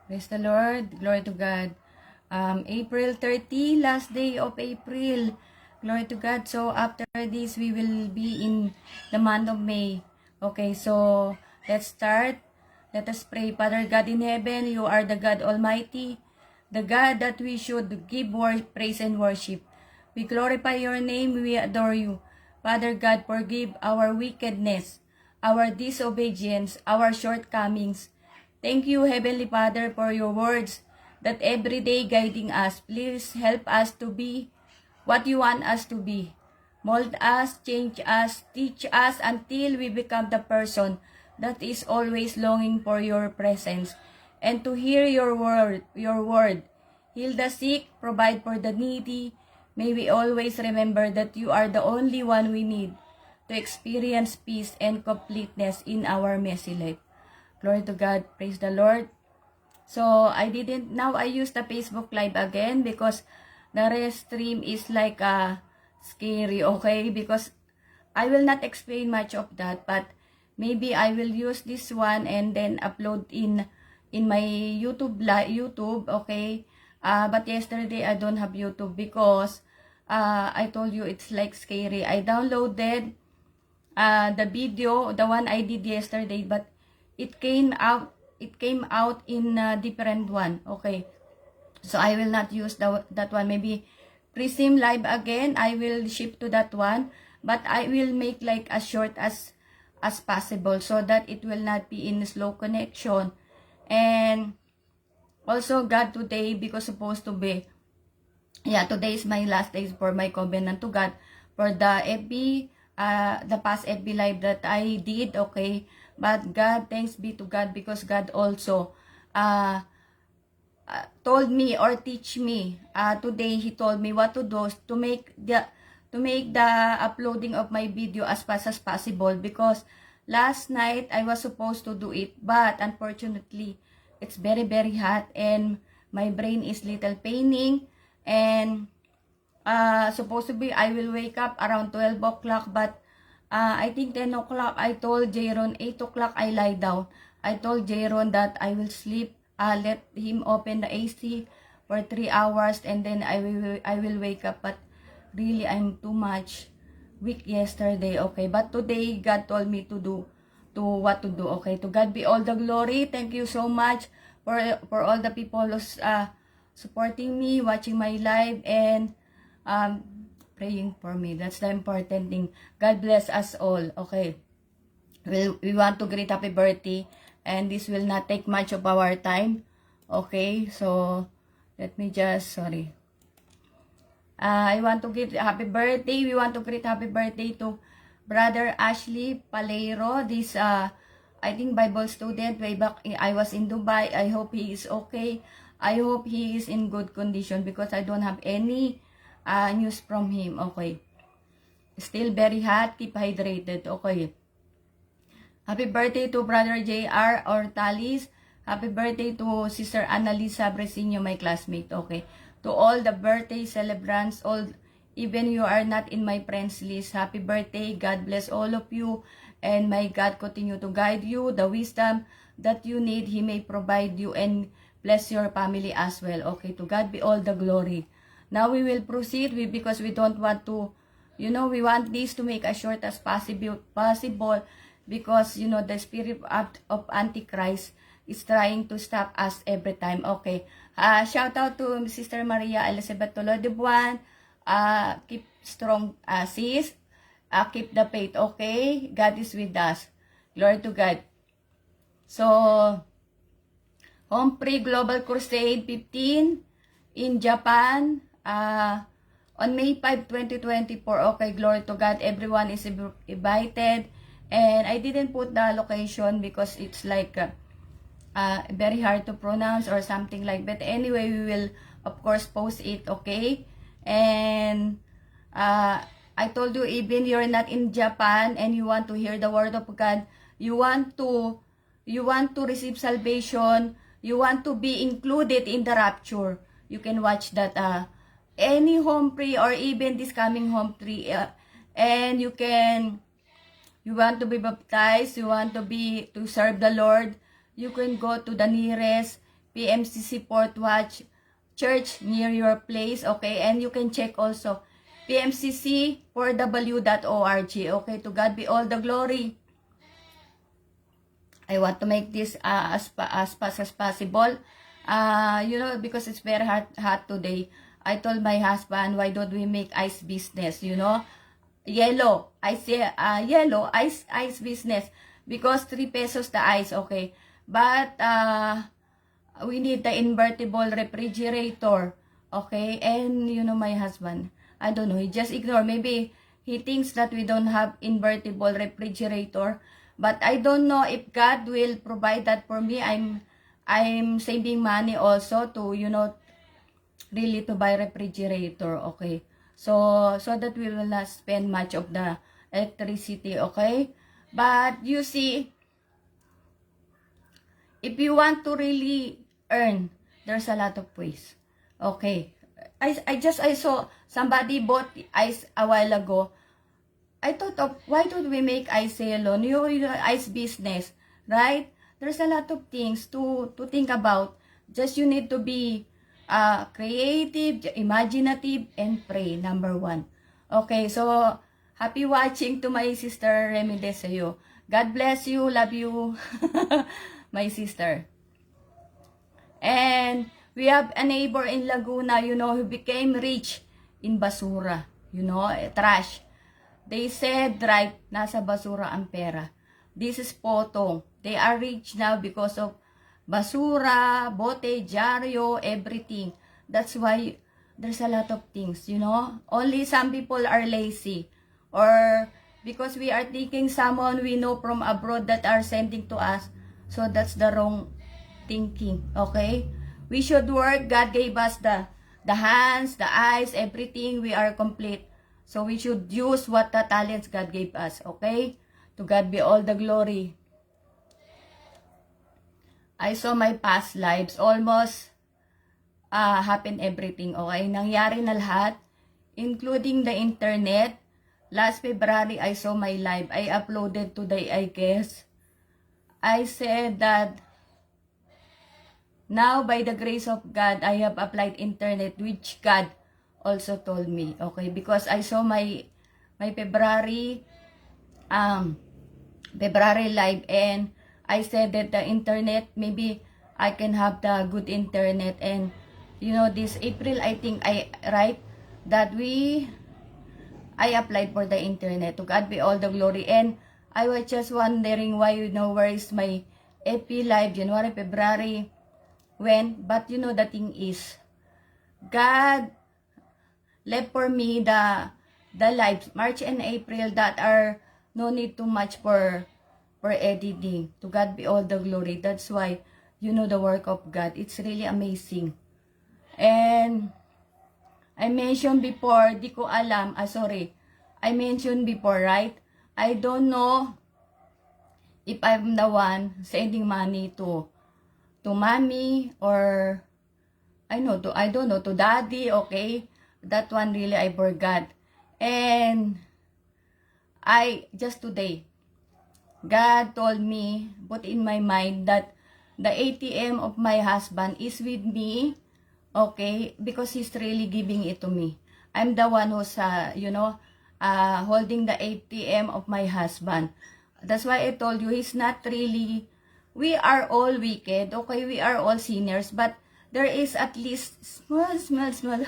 Praise the Lord. Glory to God. April 30, last day of April. Glory to God. So, after this, we will be in the month of May. Okay, so, let's start. Let us pray. Father God in heaven, you are the God Almighty, the God that we should give praise and worship. We glorify your name. We adore you. Father God, forgive our wickedness, our disobedience, our shortcomings. Thank you, Heavenly Father, for your words that every day guiding us. Please help us to be what you want us to be. Mold us, change us, teach us until we become the person that is always longing for your presence and to hear your word. Heal the sick, provide for the needy. May we always remember that you are the only one we need to experience peace and completeness in our messy life. Glory to God. Praise the Lord. So, now I use the Facebook Live again because the rest stream is like scary, okay? Because I will not explain much of that, but maybe I will use this one and then upload in my YouTube, okay? But yesterday I don't have YouTube because I told you it's like scary. I downloaded the video, the one I did yesterday, but it came out in a different one. Okay, so I will not use that one. Maybe Prism Live again, I will shift to that one, but I will make like as short as possible so that it will not be in slow connection. And also God, today, because supposed to be, today is my last days for my covenant to God for the FB, the past FB live that I did, okay? But God, thanks be to God, because God also told me or teach me. Today, He told me what to do to make the uploading of my video as fast as possible, because last night I was supposed to do it, but unfortunately, it's very, very hot and my brain is little paining. And supposed to be I will wake up around 12 o'clock, but I think 10 o'clock I told Jaron, 8 o'clock I lie down. I told Jaron that I will sleep, let him open the AC for 3 hours and then I will wake up. But really, I'm too much weak yesterday, okay? But today, God told me to what to do, okay? To God be all the glory. Thank you so much for all the people who's supporting me, watching my live, and praying for me. That's the important thing. God bless us all. Okay. We want to greet happy birthday, and this will not take much of our time. Okay. So, let me just, sorry. I want to greet happy birthday. We want to greet happy birthday to Brother Ashley Palero. This, I think, Bible student. Way back, I was in Dubai. I hope he is okay. I hope he is in good condition because I don't have any news from him. Okay. Still very hot. Keep hydrated. Okay. Happy birthday to Brother J.R. Ortalis. Happy birthday to Sister Annalisa Bresinho, my classmate. Okay. To all the birthday celebrants, even you are not in my friends list, happy birthday. God bless all of you. And may God continue to guide you. The wisdom that you need, He may provide you and bless your family as well. Okay, to God be all the glory. Now we will proceed because we don't want to, we want this to make as short as possible because, the spirit of Antichrist is trying to stop us every time. Okay. Shout out to Sister Maria Elizabeth Tolodibuan. Keep strong, sis. Keep the faith, okay? God is with us. Glory to God. So, Home Free Global Crusade 15 in Japan on May 5, 2024. Okay, glory to God. Everyone is invited. And I didn't put the location because it's like very hard to pronounce or something like that. Anyway, we will, of course, post it, okay? And I told you, even you're not in Japan and you want to hear the word of God, you want to receive salvation, you want to be included in the rapture, you can watch that any home free or even this coming home free, and you want to be baptized, you want to serve the Lord, you can go to the nearest PMCC Port Watch Church near your place, okay? And you can check also pmcc4w.org, okay? To God be all the glory. I want to make this as fast as possible. You know, because it's very hot today. I told my husband, why don't we make ice business, you know? Yellow. I say yellow ice business because 3 pesos the ice, okay? But we need the invertible refrigerator, okay? And you know, my husband, I don't know, he just ignore. Maybe he thinks that we don't have invertible refrigerator, but I don't know if God will provide that for me. I'm saving money also to, you know, really to buy refrigerator, okay? So that we will not spend much of the electricity, okay? But you see, if you want to really earn, there's a lot of ways, okay? I saw somebody bought ice a while ago. I thought of, why don't we make ice salon, you know, ice business, right? There's a lot of things to think about. Just you need to be creative, imaginative, and pray, number 1. Okay, so happy watching to my sister Remy Deseo. God bless you, love you, my sister. And we have a neighbor in Laguna, you know, who became rich in basura, you know, trash. They said, right, nasa basura ang pera. This is Potong. They are rich now because of basura, bote, dyaryo, everything. That's why there's a lot of things, you know. Only some people are lazy. Or because we are taking someone we know from abroad that are sending to us. So that's the wrong thinking, okay? We should work. God gave us the hands, the eyes, everything. We are complete. So we should use what the talents God gave us, okay? To God be all the glory. I saw my past lives. Almost happened everything, okay? Nangyari na lahat, including the internet. Last February, I saw my live. I uploaded today, I guess. I said that now, by the grace of God, I have applied internet, which God also told me, okay? Because I saw my February live, and I said that the internet, maybe I can have the good internet. And you know, this April, I think that I applied for the internet. To God be all the glory. And I was just wondering why, you know, where is my FB live, January, February, when? But you know, the thing is, God left for me the lives, March and April, that are no need too much for editing. To God be all the glory. That's why, you know, the work of God, it's really amazing. And I mentioned before, di ko alam, I mentioned before, right? I don't know if I'm the one sending money to mommy, or I don't know, to daddy, okay? That one really I forgot. And just today, God told me, put in my mind that the ATM of my husband is with me, okay? Because he's really giving it to me. I'm the one who's, you know, holding the ATM of my husband. That's why I told you, he's not really, we are all wicked, okay? We are all sinners, but there is at least small,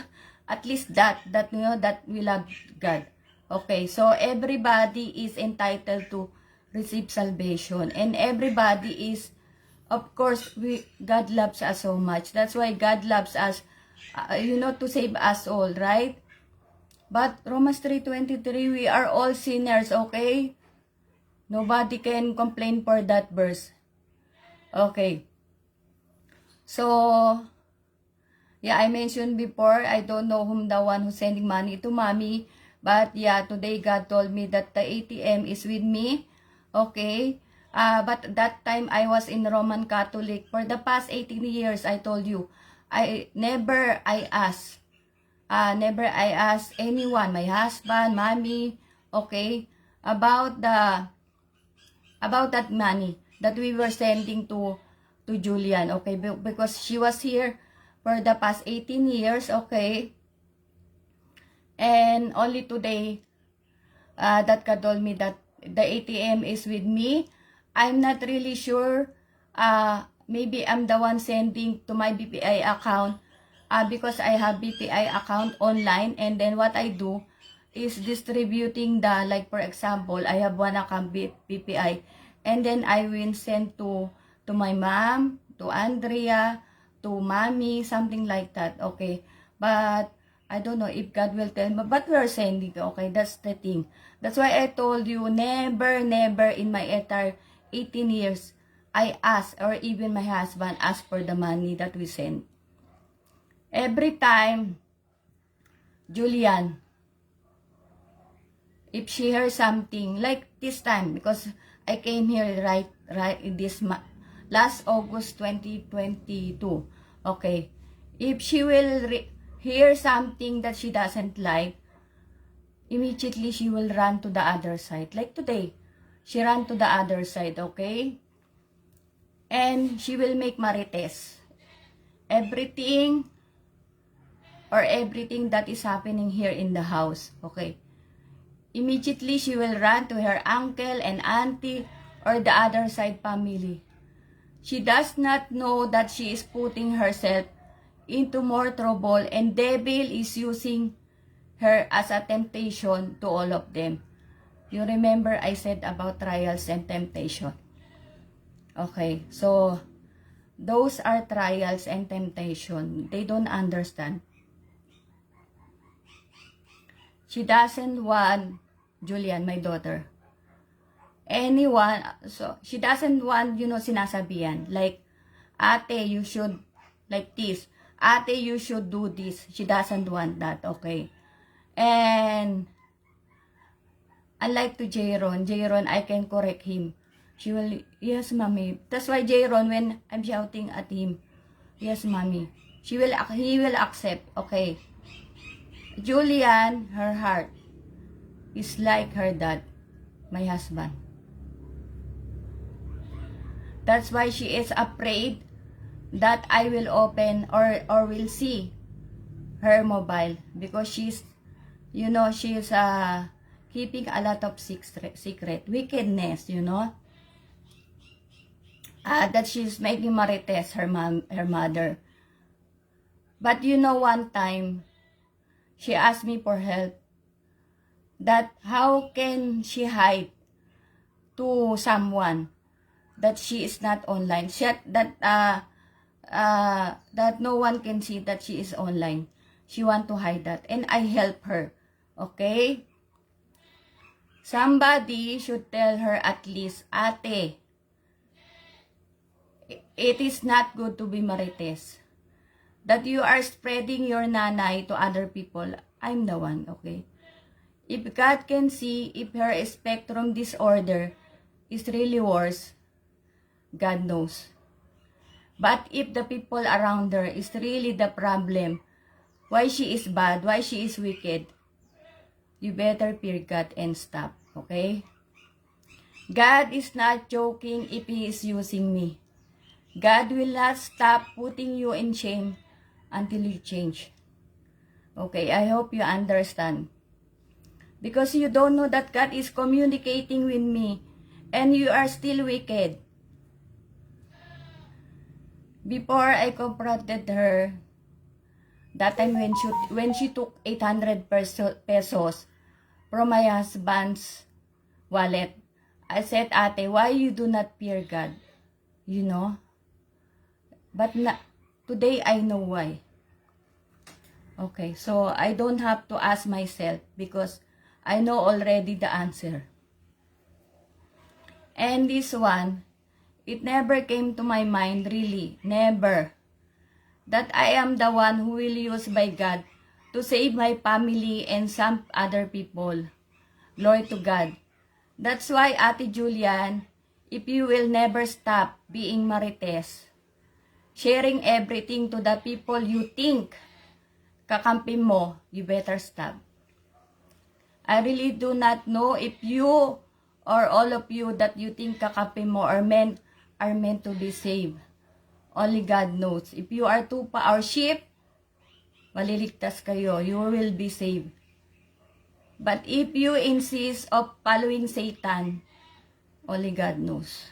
at least that you know, that we love God. Okay, so everybody is entitled to receive salvation, and everybody is, of course, God loves us so much. That's why God loves us, you know, to save us all, right? But Romans 3:23, we are all sinners, okay? Nobody can complain for that verse. Okay. So, yeah, I mentioned before, I don't know whom the one who's sending money to mommy. But yeah, today God told me that the ATM is with me. Okay. But that time I was in Roman Catholic. For the past 18 years, I told you, never I asked anyone, my husband, mommy, okay, about that money that we were sending to to Julian, okay? Because she was here for the past 18 years, okay? And only today, that God told me that the ATM is with me. I'm not really sure. Maybe I'm the one sending to my BPI account because I have BPI account online, and then what I do is distributing the, like for example, I have one account BPI, and then I will send to my mom, to Andrea, to mommy, something like that, okay? But I don't know if God will tell me, but we're sending, okay? That's the thing. That's why I told you, never in my entire 18 years, I ask, or even my husband ask for the money that we send. Every time, Julian, if she hears something, like this time, because I came here right in this last August 2022, okay? If she will hear something that she doesn't like, immediately she will run to the other side. Like today, she ran to the other side, okay? And she will make marites. Everything that is happening here in the house, okay? Immediately she will run to her uncle and auntie or the other side family. She does not know that she is putting herself into more trouble, and devil is using her as a temptation to all of them. You remember I said about trials and temptation. Okay, so those are trials and temptation. They don't understand. She doesn't want Julian, my daughter, anyone, so she doesn't want, sinasabihan, like, ate, you should, like this, ate, you should do this. She doesn't want that, okay? And unlike to Jayron, I can correct him. She will, yes, mommy. That's why Jayron, when I'm shouting at him, yes, mommy, he will accept, okay? Julian, her heart is like her dad, my husband. That's why she is afraid that I will open or will see her mobile, because she's, she's keeping a lot of secret wickedness, that she's making marites her mother. But one time she asked me for help, that how can she hide to someone that she is not online, that no one can see that she is online. She want to hide that, and I help her, okay? Somebody should tell her at least, ate, it is not good to be marites. That you are spreading your nanay to other people. I'm the one, okay? If God can see if her spectrum disorder is really worse, God knows. But if the people around her is really the problem, why she is bad, why she is wicked, you better fear God and stop, okay? God is not joking if He is using me. God will not stop putting you in shame until you change. Okay, I hope you understand. Because you don't know that God is communicating with me and you are still wicked. Before I confronted her, that time when she took 800 pesos from my husband's wallet, I said, ate, why you do not fear God? But today I know why. Okay, so I don't have to ask myself because I know already the answer. And this one, it never came to my mind, really, never, that I am the one who will use by God to save my family and some other people. Glory to God. That's why, Ate Julian, if you will never stop being marites, sharing everything to the people you think kakampi mo, you better stop. I really do not know if you or all of you that you think kakampi mo are meant to be saved. Only God knows. If you are tupa or sheep, maliligtas kayo. You will be saved. But if you insist of following Satan, only God knows.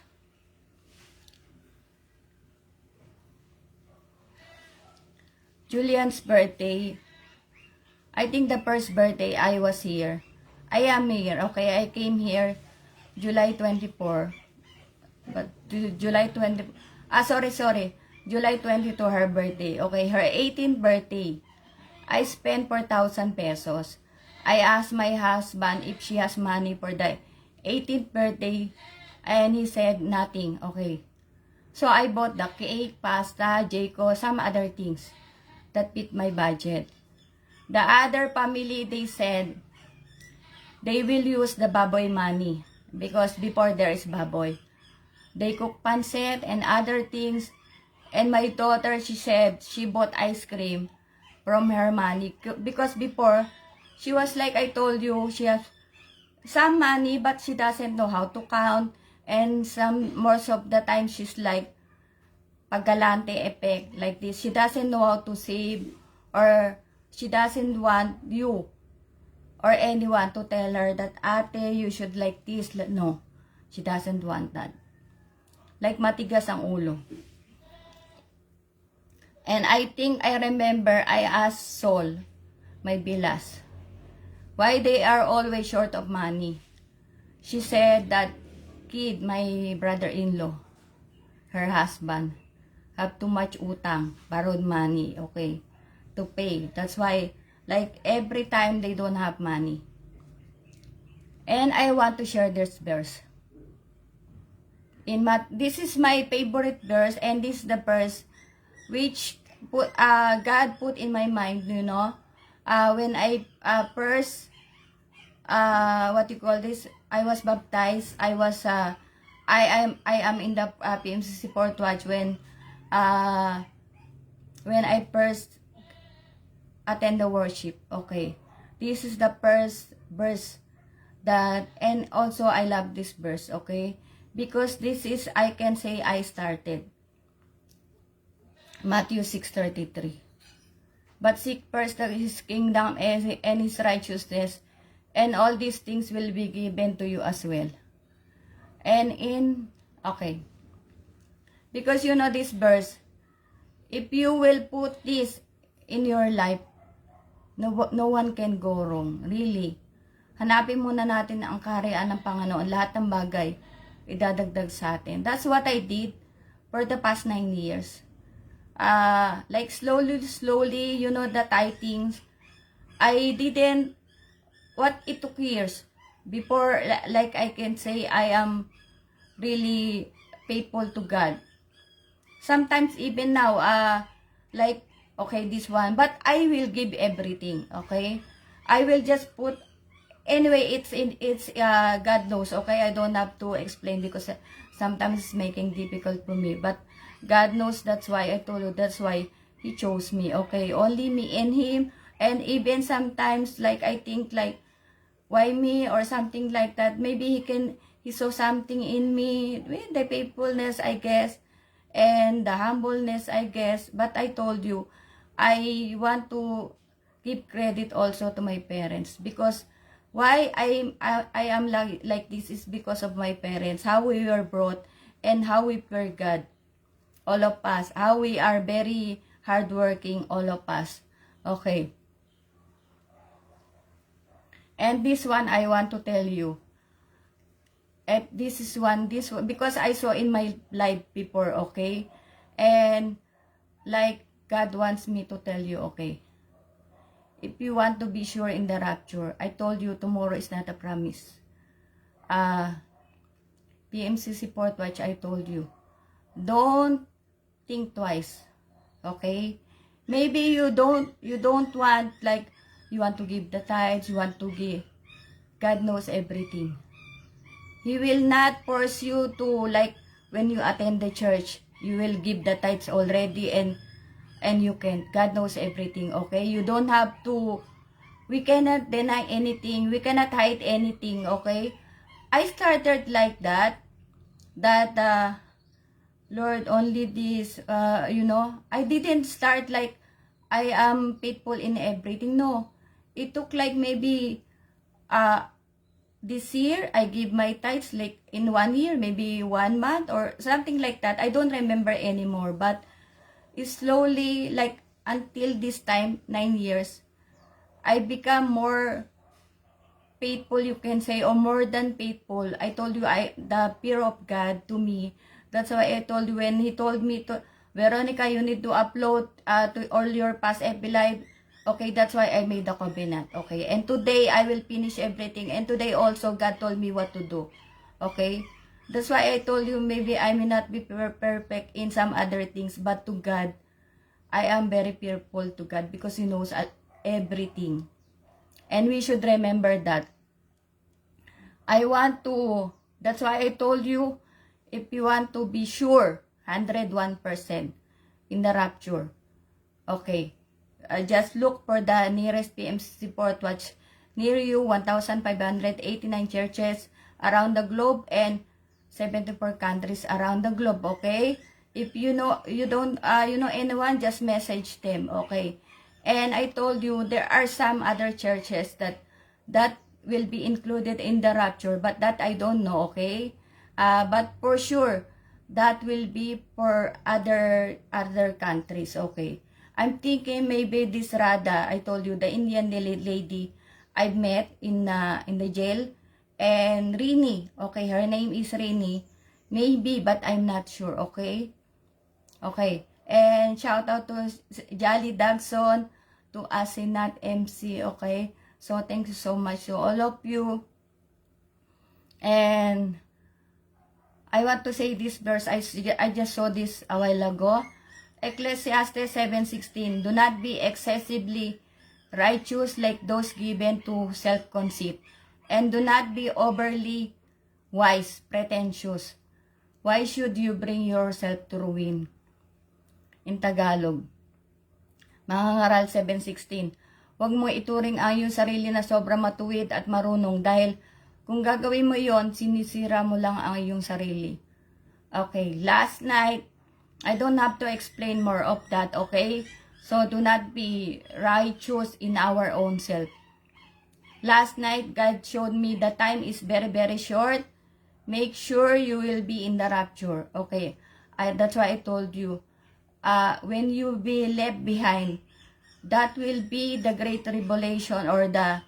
Julian's birthday. I think the first birthday I was here. I am here. Okay, I came here July 24. But July 20. Sorry. July 22 her birthday. Okay, her 18th birthday. I spent 4,000 pesos. I asked my husband if she has money for the 18th birthday. And he said nothing. Okay. So I bought the cake, pasta, Jayco, some other things that fit my budget. The other family, they said they will use the baboy money because before there is baboy. They cook pancit and other things. And my daughter, she said she bought ice cream from her money because before she was like I told you, she has some money but she doesn't know how to count, and most of the time she's like paggalante effect like this. She doesn't know how to save, or she doesn't want you or anyone to tell her that ate you should like this. No, she doesn't want that. Like matigas ang ulo. And I think I remember I asked Sol, my bilas, why they are always short of money. She said that kid, my brother-in-law, her husband, have too much utang, borrowed money, okay, to pay. That's why, like, every time they don't have money. And I want to share this verse. This is my favorite verse, and this is the verse which God put in my mind, you know, when I first, what you call this, I was baptized. I am in the PMCC Port Watch when I first attend the worship. Okay, this is the first verse that, and also I love this verse, okay, because this is, I can say I started Matthew 6:33. But seek first his kingdom and his righteousness, and all these things will be given to you as well. And okay, because you know this verse, if you will put this in your life, no one can go wrong. Really. Hanapin muna natin ang kaharian ng Panginoon. Lahat ng bagay, idadagdag sa atin. That's what I did for the past 9 years. Like slowly, you know, the tithings. I didn't, it took years. Before, like I can say, I am really faithful to God. Sometimes even now, like, okay, this one, but I will give everything, okay? I will just put, anyway, it's God knows, okay? I don't have to explain because sometimes it's making difficult for me, but God knows. That's why I told you, that's why He chose me, okay? Only me and Him. And even sometimes, like, I think, like, why me or something like that. Maybe He saw something in me, with the faithfulness, I guess, and the humbleness, I guess. But I told you, I want to give credit also to my parents, because why I am like this is because of my parents, how we were brought and how we fear God, all of us, how we are very hardworking, all of us, okay? And this one I want to tell you, and this one because I saw in my life before, okay? And like God wants me to tell you, okay? If you want to be sure in the rapture, I told you tomorrow is not a promise. PMCC Port Watch, I told you, don't think twice, okay? Maybe you don't want, like, you want to give the tithes, you want to give. God knows everything. He will not force you to, like, when you attend the church, you will give the tithes already and you can. God knows everything, okay? You don't have to, we cannot deny anything, we cannot hide anything, okay? I started like that Lord, only this, I didn't start like I am faithful in everything. No, it took like maybe this year I give my tithes like in 1 year, maybe 1 month or something like that. I don't remember anymore, but it's slowly like until this time, 9 years, I become more faithful, you can say, or more than faithful. I told you, the fear of God to me. That's why I told you when He told me to, Veronica, you need to upload to all your past FB Live. Okay, that's why I made the covenant. Okay, and today I will finish everything. And today also God told me what to do. Okay, that's why I told you maybe I may not be perfect in some other things, but to God, I am very fearful to God because He knows everything. And we should remember that. That's why I told you, if you want to be sure, 101% in the rapture, okay, just look for the nearest PMCC Port Watch near you, 1,589 churches around the globe and 74 countries around the globe, okay? If you know, you don't, anyone, just message them, okay? And I told you, there are some other churches that will be included in the rapture, but that I don't know, okay? But for sure, that will be for other countries, okay? I'm thinking maybe this Radha, I told you, the Indian lady I met in the jail, and Rini, okay, her name is Rini, maybe, but I'm not sure, okay? Okay, and shout out to Jolly Dagson, to Asinat MC, okay? So, thank you so much to all of you. And I want to say this verse, I just saw this a while ago. Ecclesiastes 7:16, do not be excessively righteous like those given to self-conceit, and do not be overly wise, pretentious. Why should you bring yourself to ruin? In Tagalog, Mangangaral 7:16, huwag mo ituring ang iyong sarili na sobrang matuwid at marunong dahil kung gagawin mo yon, sinisira mo lang ang iyong sarili. Okay, last night, I don't have to explain more of that, okay? So, do not be righteous in our own self. Last night, God showed me the time is very, very short. Make sure you will be in the rapture, okay? That's why I told you, when you be left behind, that will be the great tribulation or the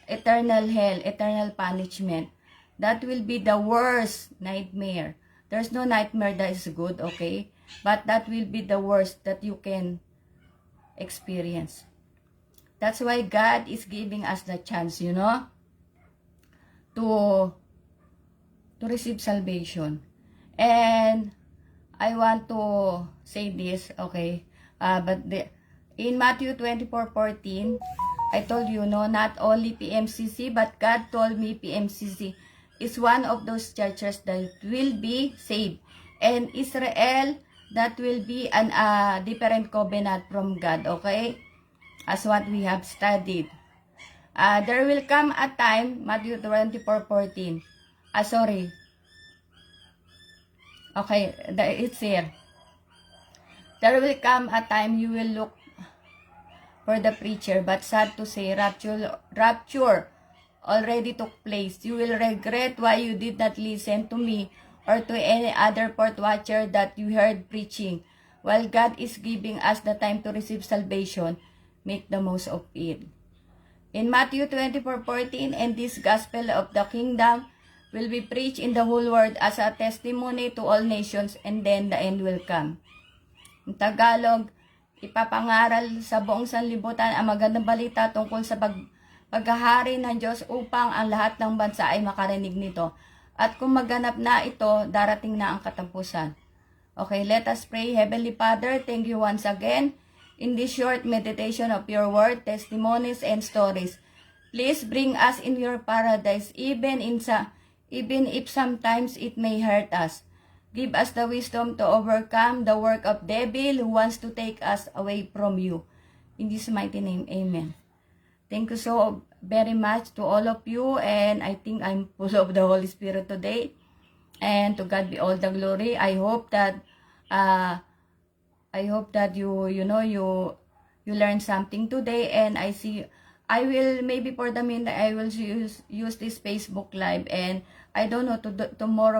eternal hell, eternal punishment. That will be the worst nightmare. There's no nightmare that is good, okay? But that will be the worst that you can experience. That's why God is giving us the chance, to receive salvation. And I want to say this, okay? In Matthew 24:14, I told you, not only PMCC, but God told me PMCC is one of those churches that will be saved. And Israel, that will be a different covenant from God, okay? As what we have studied. There will come a time, Matthew 24:14. Sorry. Okay, it's here. There will come a time you will look for the preacher, but sad to say, rapture already took place. You will regret why you did not listen to me or to any other port watcher that you heard preaching. While God is giving us the time to receive salvation, make the most of it. In Matthew 24:14, and this gospel of the kingdom will be preached in the whole world as a testimony to all nations, and then the end will come. In Tagalog, ipapangaral sa buong sanlibutan ang magandang balita tungkol sa paghahari ng Diyos upang ang lahat ng bansa ay makarinig nito. At kung maganap na ito, darating na ang katapusan. Okay, let us pray. Heavenly Father, thank you once again in this short meditation of your word, testimonies, and stories. Please bring us in your paradise, even if sometimes it may hurt us. Give us the wisdom to overcome the work of devil who wants to take us away from you. In this mighty name, amen. Thank you so very much to all of you, and I think I'm full of the Holy Spirit today. And to God be all the glory. I hope that uh, you learn something today, and I will, maybe for the minute, I will use this Facebook live, and I don't know, tomorrow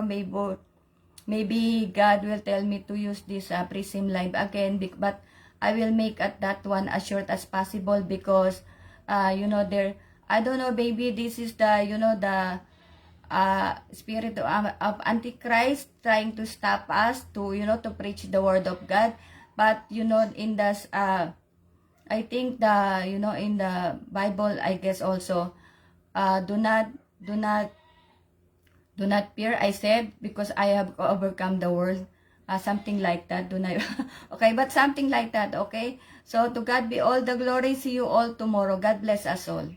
maybe God will tell me to use this Prism live again, but I will make at that one as short as possible, because there, I don't know, maybe this is the, the spirit of Antichrist trying to stop us to, to preach the word of God. But in this I think the, in the Bible, I guess also, do not do not fear, I said, because I have overcome the world. Something like that. Do not okay, but something like that. Okay, so to God be all the glory. See you all tomorrow. God bless us all.